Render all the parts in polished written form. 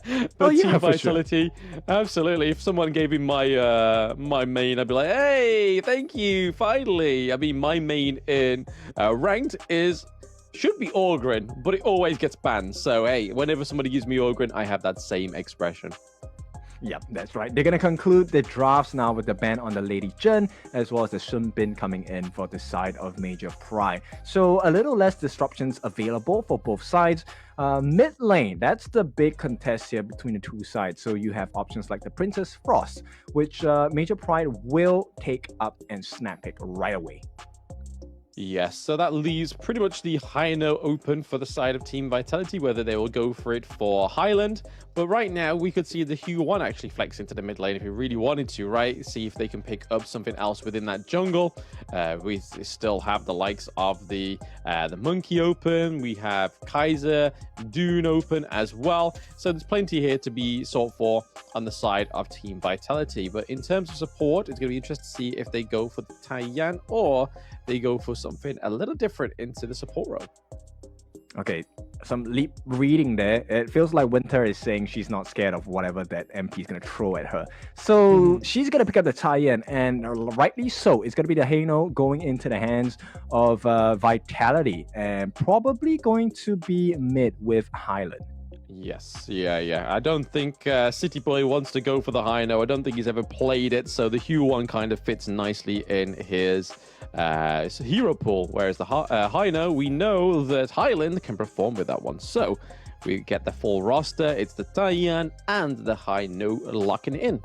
Oh But yeah, Team for sure. Vitality, absolutely. If someone gave me my main, I'd be like, hey, thank you, finally. I mean, my main in ranked is should be Orgrin, but it always gets banned. So hey, whenever somebody gives me Orgrin, I have that same expression. Yep, that's right. They're going to conclude the drafts now with the ban on the Lady Jin, as well as the Sun Bin coming in for the side of Major Pride. So a little less disruptions available for both sides. Mid lane, that's the big contest here between the two sides. So you have options like the Princess Frost, which Major Pride will take up and snap pick right away. Yes, so that leaves pretty much the high note open for the side of Team Vitality, whether they will go for it for Highland. But right now, we could see the Hue 1 actually flex into the mid lane if he really wanted to, right? See if they can pick up something else within that jungle. We still have the likes of the Monkey open. We have Kaiser, Dune open as well. So there's plenty here to be sought for on the side of Team Vitality. But in terms of support, it's going to be interesting to see if they go for the Taiyan or they go for something a little different into the support role. Okay, some leap reading there. It feels like Winter is saying she's not scared of whatever that MP is going to throw at her. So she's going to pick up the tie-in, and rightly so. It's going to be the Hano going into the hands of Vitality, and probably going to be mid with Highland. Yes, yeah. I don't think City Boy wants to go for the Hino. I don't think he's ever played it, so the Hue 1 kind of fits nicely in his hero pool, whereas the Hino, we know that Highland can perform with that one. So we get the full roster. It's the Taiyan and the Hino locking in.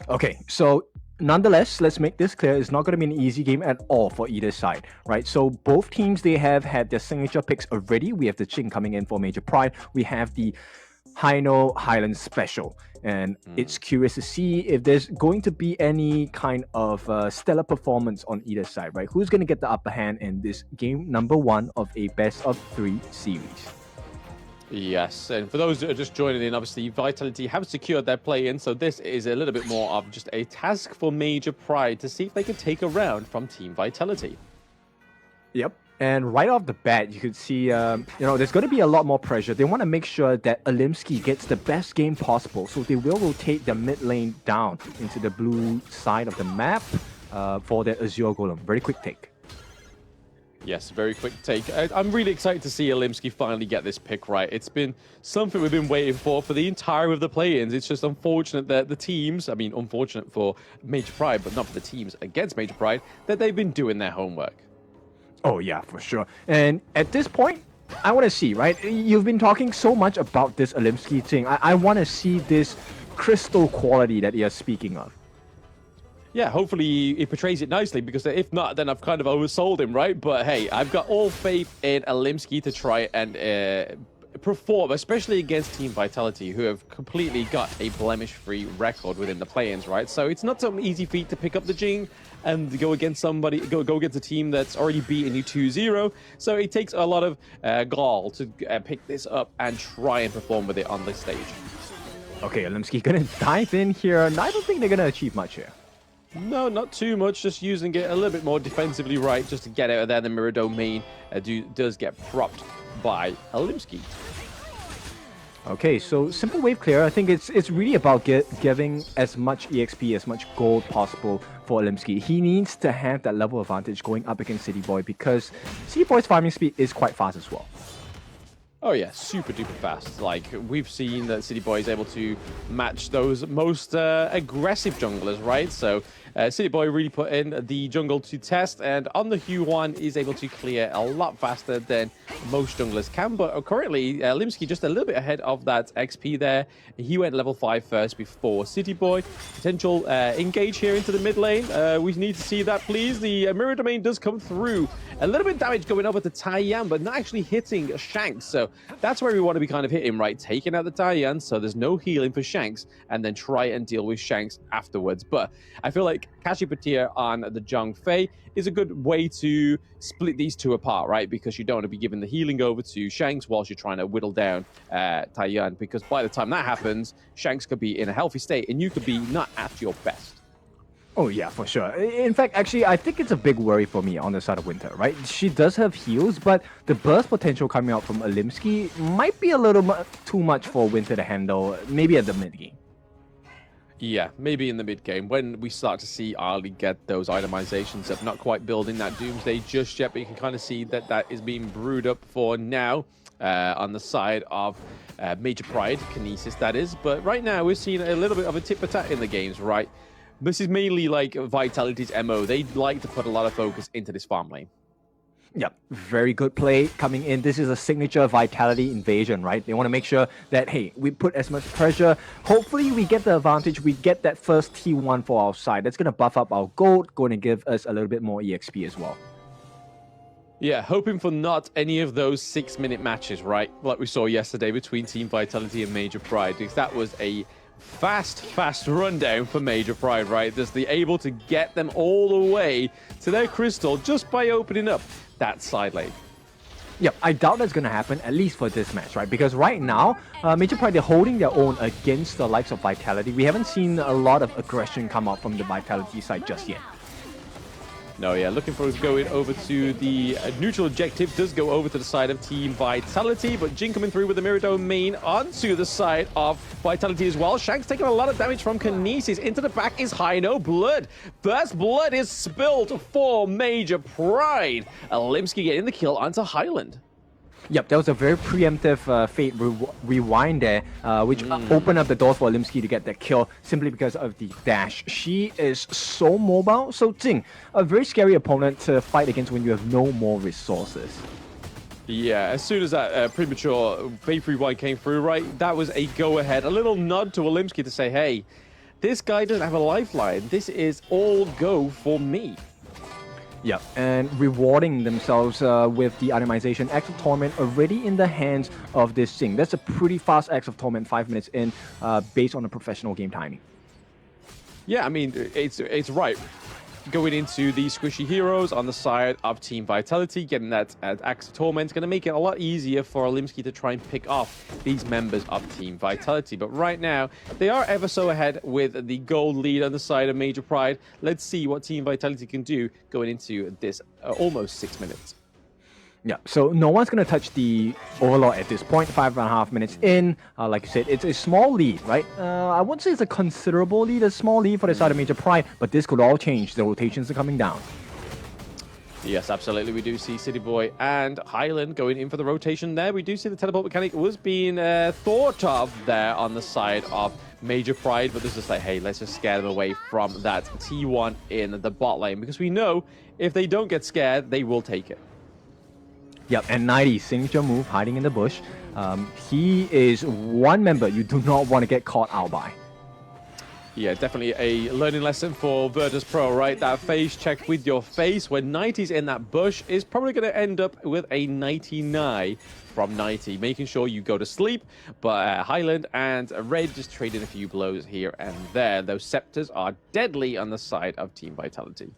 Okay, so nonetheless, let's make this clear. It's not going to be an easy game at all for either side, right? So both teams, they have had their signature picks already. We have the Chin coming in for Major Pride. We have the Hino Highland Special. And it's curious to see if there's going to be any kind of stellar performance on either side, right? Who's going to get the upper hand in this game number 1 of a best of 3 series? Yes, and for those that are just joining in, obviously Vitality have secured their play-in, so this is a little bit more of just a task for Major Pride to see if they can take a round from Team Vitality. Yep. And right off the bat, you could see, there's going to be a lot more pressure. They want to make sure that Alimsky gets the best game possible, so they will rotate their mid lane down into the blue side of the map for their Azure Golem. Very quick take. Yes, very quick take. I'm really excited to see Alimsky finally get this pick right. It's been something we've been waiting for the entire of the play-ins. It's just unfortunate that the teams, I mean, unfortunate for Major Pride, but not for the teams against Major Pride, that they've been doing their homework. Oh, yeah, for sure. And at this point, I want to see, right? You've been talking so much about this Alimsky thing. I want to see this crystal quality that you're speaking of. Yeah, hopefully he portrays it nicely, because if not, then I've kind of oversold him, right? But hey, I've got all faith in Alimsky to try and perform, especially against Team Vitality, who have completely got a blemish-free record within the play-ins, right? So it's not some easy feat to pick up the Jing and go against somebody, go against a team that's already beaten you 2-0. So it takes a lot of gall to pick this up and try and perform with it on this stage. Okay, Alimsky gonna dive in here, and I don't think they're gonna achieve much here. No, not too much. Just using it a little bit more defensively right, just to get out of there. The mirror domain does get propped by Alimsky. Okay, so simple wave clear. I think it's really about giving as much EXP, as much gold possible for Alimsky. He needs to have that level advantage going up against City Boy, because City Boy's farming speed is quite fast as well. Oh yeah, super duper fast. Like, we've seen that City Boy is able to match those most aggressive junglers, right? So City Boy really put in the jungle to test, and on the Hue 1 is able to clear a lot faster than most junglers can. But currently, Limsky just a little bit ahead of that XP there. He went level 5 first before City Boy. Potential engage here into the mid lane. We need to see that, please. The mirror domain does come through. A little bit of damage going over to Taiyan, but not actually hitting Shanks. So that's where we want to be kind of hitting, right? Taking out the Taiyan, so there's no healing for Shanks, and then try and deal with Shanks afterwards. But I feel like Kashipatir on the Zhang Fei is a good way to split these two apart, right? Because you don't want to be giving the healing over to Shanks whilst you're trying to whittle down Taiyan, because by the time that happens, Shanks could be in a healthy state, and you could be not at your best. Oh yeah, for sure. In fact, actually, I think it's a big worry for me on the side of Winter, right? She does have heals, but the burst potential coming out from Olimsky might be a little too much for Winter to handle, maybe at the mid game. Yeah, maybe in the mid game when we start to see Ali get those itemizations up, not quite building that Doomsday just yet, but you can kind of see that that is being brewed up for now on the side of Major Pride, Kinesis that is. But right now we're seeing a little bit of a tit for tat in the games, right? This is mainly like Vitality's MO. They like to put a lot of focus into this farm lane. Yep, very good play coming in. This is a signature Vitality invasion, right? They want to make sure that, hey, we put as much pressure. Hopefully, we get the advantage. We get that first T1 for our side. That's going to buff up our gold, going to give us a little bit more EXP as well. Yeah, hoping for not any of those 6-minute matches, right? Like we saw yesterday between Team Vitality and Major Pride, because that was a fast rundown for Major Pride, right? Just the able to get them all the way to their crystal just by opening up that side lane. Yep, I doubt that's going to happen, at least for this match, right? Because right now, Major Pride, they're holding their own against the likes of Vitality. We haven't seen a lot of aggression come out from the Vitality side just yet. No, yeah, looking for going over to the neutral objective. Does go over to the side of Team Vitality, but Jin coming through with the Mirror Domain onto the side of Vitality as well. Shank's taking a lot of damage from Kinesis. Into the back is High. No blood. First blood is spilled for Major Pride. Olimsky getting the kill onto Highland. Yep, that was a very preemptive Fate rewind there, which opened up the doors for Olimsky to get that kill simply because of the dash. She is so mobile. So Jing, a very scary opponent to fight against when you have no more resources. Yeah, as soon as that premature Fate rewind came through, right, that was a go-ahead. A little nod to Olimsky to say, hey, this guy doesn't have a lifeline. This is all go for me. Yeah, and rewarding themselves with the itemization. Axe of Torment already in the hands of this thing. That's a pretty fast Axe of Torment, 5 minutes in, based on a professional game timing. Yeah, I mean, it's right. Going into the squishy heroes on the side of Team Vitality, getting that Axe of Torment is going to make it a lot easier for Olimsky to try and pick off these members of Team Vitality. But right now, they are ever so ahead with the gold lead on the side of Major Pride. Let's see what Team Vitality can do going into this almost 6 minutes. Yeah, so no one's going to touch the Overlord at this point. 5.5 minutes in. Like you said, it's a small lead, right? I wouldn't say it's a considerable lead, a small lead for the side of Major Pride, but this could all change. The rotations are coming down. Yes, absolutely. We do see City Boy and Highland going in for the rotation there. We do see the teleport mechanic was being thought of there on the side of Major Pride, but this is like, hey, let's just scare them away from that T1 in the bot lane, because we know if they don't get scared, they will take it. Yep, and 90, signature move, hiding in the bush. He is one member you do not want to get caught out by. Yeah, definitely a learning lesson for Virtus Pro, right? That face check with your face when 90's in that bush is probably going to end up with a 99 from 90, making sure you go to sleep. But Highland and Red just trading a few blows here and there. Those scepters are deadly on the side of Team Vitality.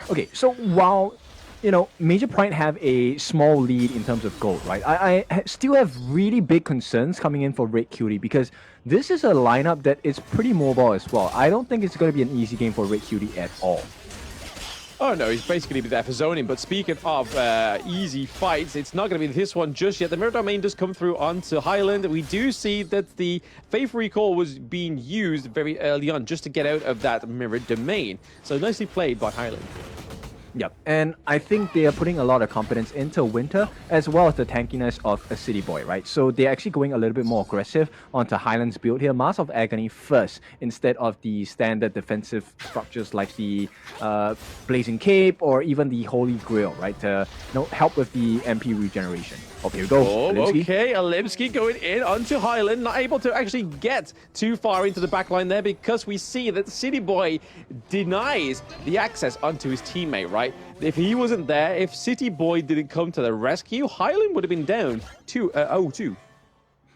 Okay, so while you know, Major Pride have a small lead in terms of gold, right? I still have really big concerns coming in for Red Cutie, because this is a lineup that is pretty mobile as well. I don't think it's going to be an easy game for Red Cutie at all. Oh no, he's basically there for zoning. But speaking of easy fights, it's not going to be this one just yet. The Mirror Domain does come through onto Highland. We do see that the Faith Recall was being used very early on just to get out of that Mirror Domain. So nicely played by Highland. Yep, and I think they are putting a lot of confidence into Winter as well as the tankiness of a City Boy, right? So they're actually going a little bit more aggressive onto Highland's build here. Mask of Agony first instead of the standard defensive structures like the Blazing Cape or even the Holy Grail, right? To help with the MP regeneration. Okay, here we go. Oh, Olimsky. okay. Olimsky going in onto Highland. Not able to actually get too far into the backline there, because we see that City Boy denies the access onto his teammate, right? If he wasn't there, if City Boy didn't come to the rescue, Highland would have been down 0-2.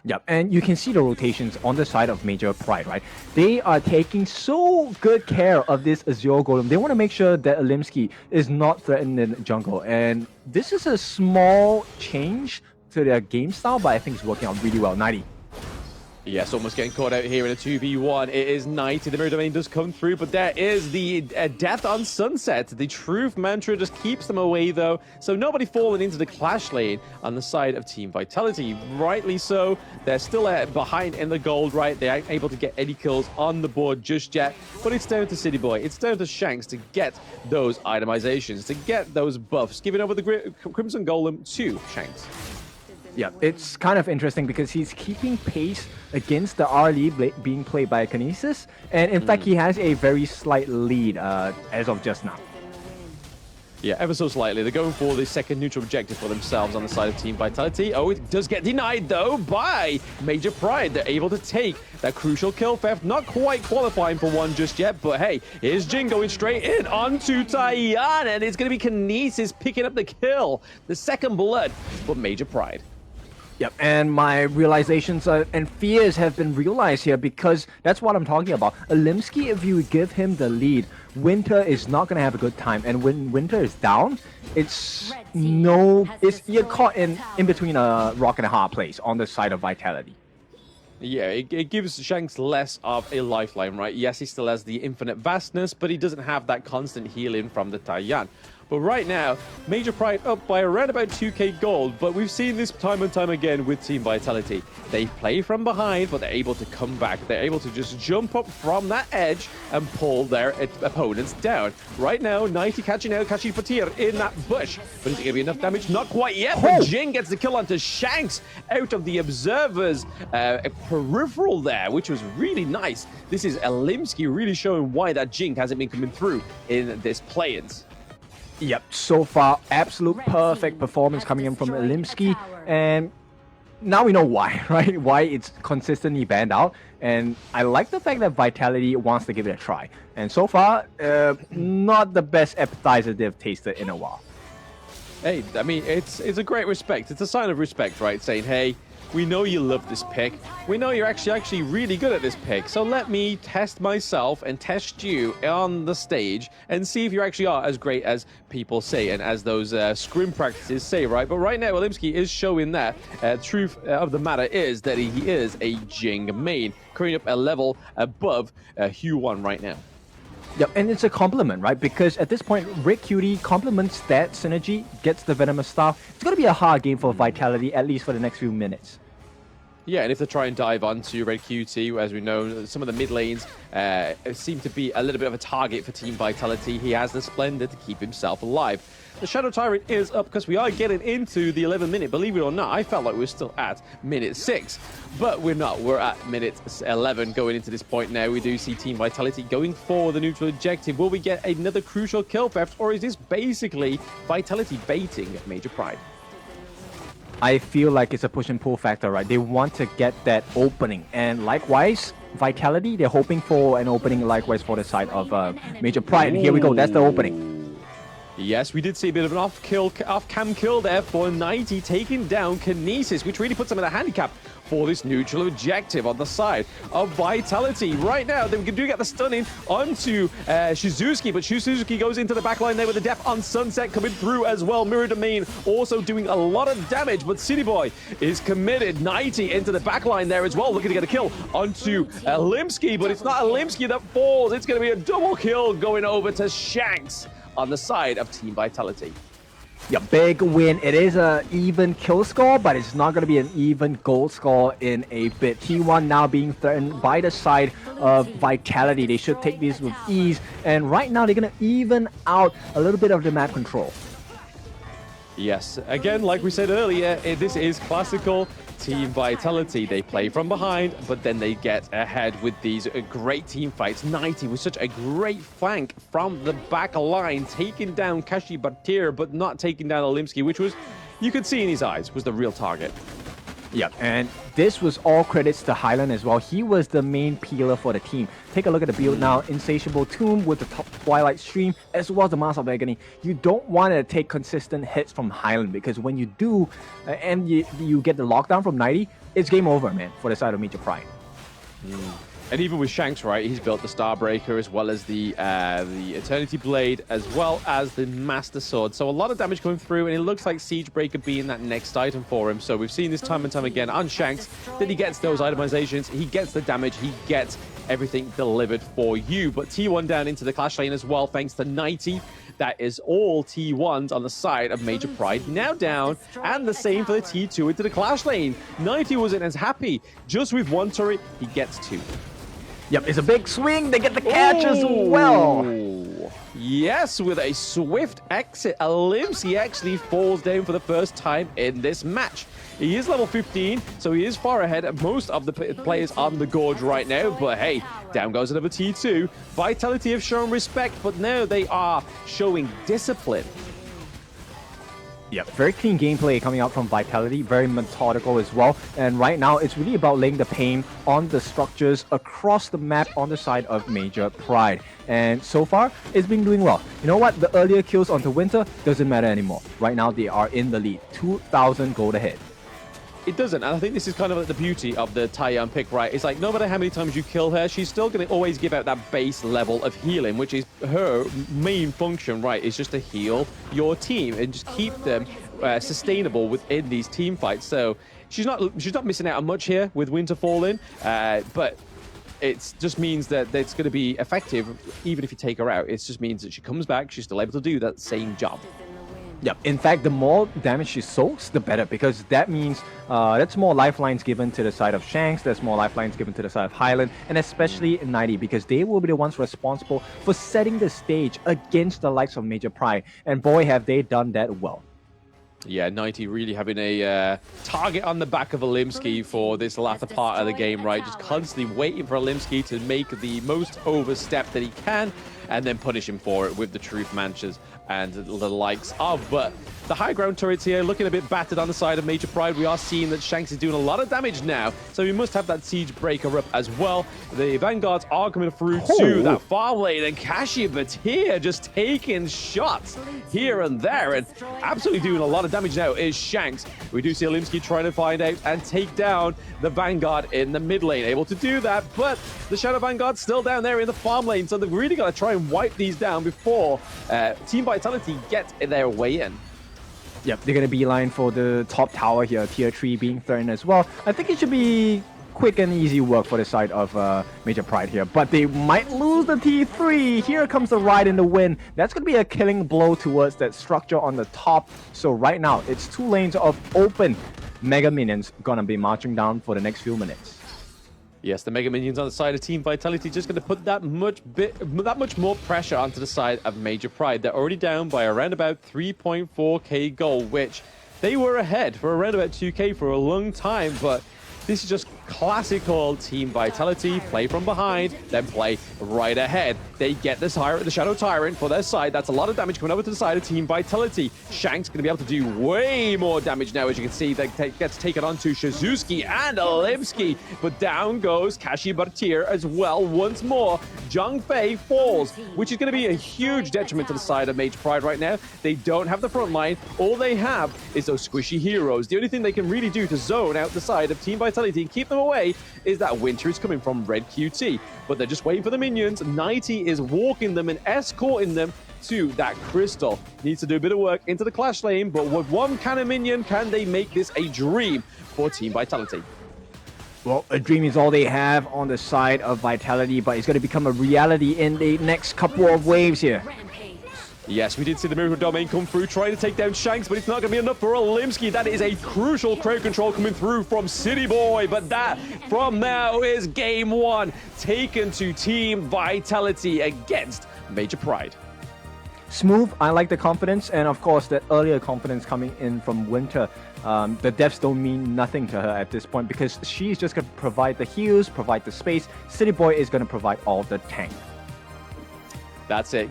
Yep, and you can see the rotations on the side of Major Pride, right? They are taking so good care of this Azure Golem. They want to make sure that Olimsky is not threatened in the jungle. And this is a small change to their game style, but I think it's working out really well. 90. Yes, almost getting caught out here in a 2v1. It is 90. The mirror domain does come through, but there is the death on Sunset. The truth mantra just keeps them away, though. So nobody falling into the clash lane on the side of Team Vitality. Rightly so. They're still behind in the gold, right? They aren't able to get any kills on the board just yet. But it's down to City Boy. It's down to Shanks to get those itemizations, to get those buffs, giving over the Crimson Golem to Shanks. Yeah, it's kind of interesting because he's keeping pace against the RLE being played by Kinesis, and in fact he has a very slight lead as of just now. Yeah, ever so slightly. They're going for the second neutral objective for themselves on the side of Team Vitality. Oh, it does get denied, though, by Major Pride. They're able to take that crucial kill theft. Not quite qualifying for one just yet, but hey, here's Jin going straight in onto Taiyan, and it's going to be Kinesis picking up the kill. The second blood for Major Pride. Yep, and my realizations and fears have been realized here because that's what I'm talking about. Alimsky, if you give him the lead, Winter is not going to have a good time. And when Winter is down, you're caught in between a rock and a hard place on the side of Vitality. Yeah, it gives Shanks less of a lifeline, right? Yes, he still has the infinite vastness, but he doesn't have that constant healing from the Taiyan. But right now, Major Pride up by around about 2k gold, but we've seen this time and time again with Team Vitality. They play from behind, but they're able to come back. They're able to just jump up from that edge and pull their opponents down. Right now, 90 catching out Kashi Patir in that bush. But is it going to be enough damage? Not quite yet, but Jin gets the kill onto Shanks out of the Observer's peripheral there, which was really nice. This is Alimsky really showing why that Jin hasn't been coming through in this play-ins. Yep, so far, absolute perfect performance coming in from Alimsky, and now we know why, right? Why it's consistently banned out, and I like the fact that Vitality wants to give it a try. And so far, not the best appetizer they've tasted in a while. Hey, I mean, it's a great respect. It's a sign of respect, right? Saying, hey, we know you love this pick. We know you're actually really good at this pick. So let me test myself and test you on the stage and see if you actually are as great as people say and as those scrim practices say, right? But right now, Alimsky is showing that truth of the matter is that he is a Jing main, currently up a level above Hue 1 right now. Yep, and it's a compliment, right? Because at this point, Red Cutie complements that synergy, gets the Venomous Staff. It's going to be a hard game for Vitality, at least for the next few minutes. Yeah, and if they try and dive onto Red QT, as we know, some of the mid lanes seem to be a little bit of a target for Team Vitality. He has the Splendor to keep himself alive. The Shadow Tyrant is up because we are getting into the 11th minute. Believe it or not, I felt like we were still at minute 6, but we're not. We're at minute 11 going into this point now. We do see Team Vitality going for the neutral objective. Will we get another crucial kill theft, or is this basically Vitality baiting Major Pride? I feel like it's a push and pull factor, right? They want to get that opening, and likewise, Vitality, they're hoping for an opening likewise for the side of Major Pride. And here we go, that's the opening. Yes, we did see a bit of an off-cam kill there for 90, taking down Kinesis, which really puts them in a handicap for this neutral objective on the side of Vitality. Right now, they do get the stunning onto Shizuki, but Shizuki goes into the backline there with the death on Sunset coming through as well. Mirror Domain also doing a lot of damage, but City Boy is committed. 90 into the backline there as well, looking to get a kill onto Alimsky, but it's not Alimsky that falls. It's going to be a double kill going over to Shanks on the side of Team Vitality. Yeah, big win. It is an even kill score, but it's not going to be an even gold score in a bit. T1 now being threatened by the side of Vitality. They should take this with ease, and right now they're going to even out a little bit of the map control. Yes, again, like we said earlier, this is classical Team Vitality. They play from behind, but then they get ahead with these great team fights. 90 with such a great flank from the back line, taking down Kashi Batir, but not taking down Alimsky, which was, you could see in his eyes, was the real target. Yeah, and this was all credits to Highland as well. He was the main peeler for the team. Take a look at the build now. Insatiable Tomb with the top Twilight Stream, as well as the Mask of Agony. You don't want to take consistent hits from Highland, because when you do, and you get the lockdown from 90, it's game over, man, for the side of Major Pride. And even with Shanks, right, he's built the Starbreaker as well as the Eternity Blade, as well as the Master Sword. So a lot of damage coming through, and it looks like Siegebreaker being that next item for him. So we've seen this time and time again on Shanks that he gets those itemizations, he gets the damage, he gets everything delivered for you. But T1 down into the Clash lane as well, thanks to 90. That is all T1s on the side of Major Pride now down, and the same for the T2 into the Clash lane. 90 wasn't as happy. Just with one turret, he gets two. Yep, it's a big swing. They get the catch as well. Yes, with a swift exit, Alimsky actually falls down for the first time in this match. He is level 15, so he is far ahead of most of the players on the Gorge right now. But hey, down goes another T2. Vitality have shown respect, but now they are showing discipline. Yep, very clean gameplay coming out from Vitality, very methodical as well. And right now, it's really about laying the pain on the structures across the map on the side of Major Pride. And so far, it's been doing well. You know what? The earlier kills onto Winter doesn't matter anymore. Right now, they are in the lead, 2,000 gold ahead. It doesn't, and I think this is kind of like the beauty of the Taiyuan pick, right? It's like, no matter how many times you kill her, she's still going to always give out that base level of healing, which is her main function, right? Is just to heal your team and just keep them sustainable within these team fights. So she's not missing out on much here with Winter falling, but it just means that it's going to be effective even if you take her out. It just means that she comes back, she's still able to do that same job. Yep. In fact, the more damage she soaks, the better, because that means that's more lifelines given to the side of Shanks, there's more lifelines given to the side of Highland, and especially 90, because they will be the ones responsible for setting the stage against the likes of Major Pride. And boy, have they done that well. Yeah, 90 really having a target on the back of Alimsky for this latter part of the game, right? Just constantly waiting for Alimsky to make the most overstep that he can, and then punish him for it with the Truth Manchas and the likes of. But the high ground turrets here looking a bit battered on the side of Major Pride. We are seeing that Shanks is doing a lot of damage now, so we must have that siege breaker up as well. The Vanguards are coming through to that farm lane, and Kashi Batir just taking shots here and there, and absolutely doing a lot of damage now is Shanks. We do see Alimsky trying to find out and take down the Vanguard in the mid lane, able to do that, but the Shadow Vanguard's still down there in the farm lane, so they've really got to try and wipe these down before Team Vitality get their way in. Yep, they're going to beeline for the top tower here, tier 3 being threatened as well. I think it should be quick and easy work for the side of Major Pride here, but they might lose the T3. Here comes the ride in the wind. That's going to be a killing blow towards that structure on the top. So right now, it's 2 lanes of open Mega Minions going to be marching down for the next few minutes. Yes, the Mega Minions on the side of Team Vitality just going to put that much more pressure onto the side of Major Pride. They're already down by around about 3.4k gold, which they were ahead for around about 2k for a long time, but this is just classical Team Vitality. Play from behind, then play right ahead. They get the Shadow Tyrant for their side. That's a lot of damage coming over to the side of Team Vitality. Shank's going to be able to do way more damage now, as you can see. That gets taken onto Shizuki and Alimsky. But down goes Kashi Batir as well once more. Zhang Fei falls, which is going to be a huge detriment to the side of Major Pride right now. They don't have the front line. All they have is those squishy heroes. The only thing they can really do to zone out the side of Team Vitality and keep them away is that Winter is coming from Red QT. But they're just waiting for the minions. 90 is walking them and escorting them to that crystal. Needs to do a bit of work into the Clash lane, but with one cannon minion, can they make this a dream for Team Vitality? Well, a dream is all they have on the side of Vitality, but it's going to become a reality in the next couple of waves here. Yes, we did see the Miracle Domain come through, trying to take down Shanks, but it's not going to be enough for Alimsky. That is a crucial crowd control coming through from City Boy, but that from now is Game 1 taken to Team Vitality against Major Pride. Smooth, I like the confidence, and of course that earlier confidence coming in from Winter. The deaths don't mean nothing to her at this point, because she's just going to provide the heals, provide the space. City Boy is going to provide all the tank. That's it.